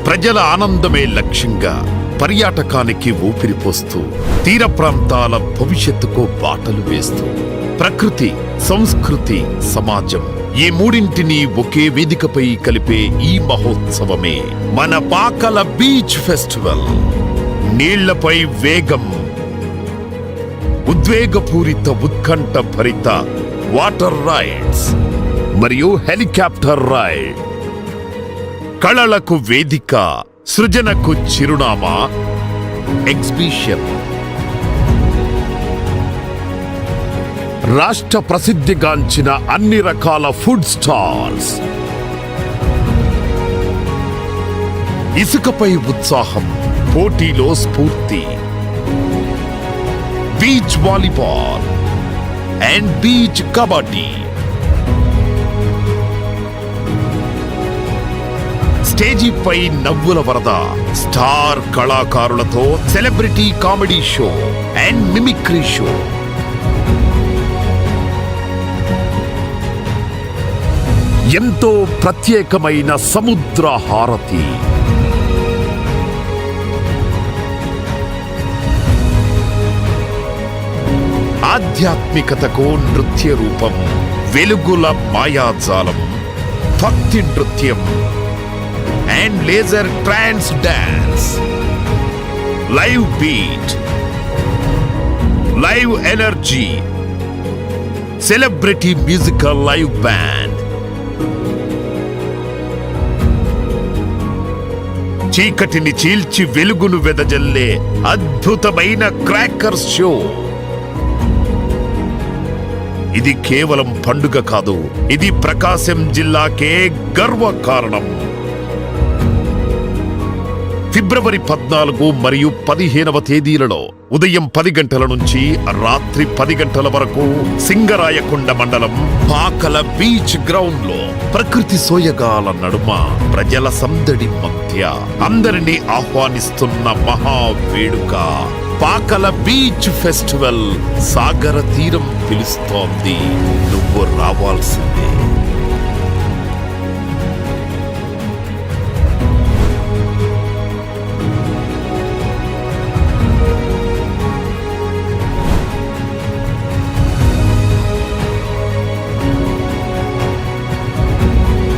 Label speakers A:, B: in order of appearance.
A: ప్రజల ఆనందమే లక్ష్యంగా పర్యాటకానికి ఊపిరిపోస్తూ తీర ప్రాంతాల భవిష్యత్తుకు బాటలు వేస్తూ ప్రకృతి, సంస్కృతి, సమాజం ఈ మూడింటిని ఒకే వేదికపై కలిపే ఈ మహోత్సవమే మన పాకల బీచ్ ఫెస్టివల్. నీళ్లపై వేగం, ఉద్వేగపూరిత ఉత్కంఠ భరిత వాటర్ రైడ్స్ మరియు హెలికాప్టర్ రైడ్, కళలకు వేదిక, సృజనకు చిరునామా ఎగ్జిబిషన్, రాష్ట్ర ప్రసిద్ధిగాంచిన అన్ని రకాల ఫుడ్ స్టాల్స్, ఇసుకపై ఉత్సాహం, పోటీలో స్ఫూర్తి, beach volleyball and beach kabaddi, స్టేజీపై నవ్వుల వరద, స్టార్ కళాకారులతో celebrity comedy show and mimicry show, ఎంతో ప్రత్యేకమైన సముద్ర హారతి, ఆధ్యాత్మికతకు నృత్య రూపం, వెలుగుల మాయాజాలం, భక్తి నృత్యం and laser trance dance, live beat, live energy, celebrity musical live band, చీకటిని చీల్చి వెలుగును వెదజల్లే అద్భుతమైన క్రాకర్స్ షో. ఇది కేవలం పండుగ కాదు, ఇది ప్రకాశం జిల్లాకే గర్వకారణం. ఫిబ్రవరి 14 మరియు 15వ తేదీలలో ఉదయం 10 గంటల నుంచి రాత్రి 10 గంటల వరకు సింగరాయకొండ మండలం పాకల బీచ్ గ్రౌండ్ లో ప్రకృతి సోయగాల నడుమ ప్రజల సందడి మధ్య అందరినీ ఆహ్వానిస్తున్న మహావేడుక పాకల బీచ్ ఫెస్టివల్. సాగర తీరం పిలుస్తోంది, నువ్వు రావాల్సిందే.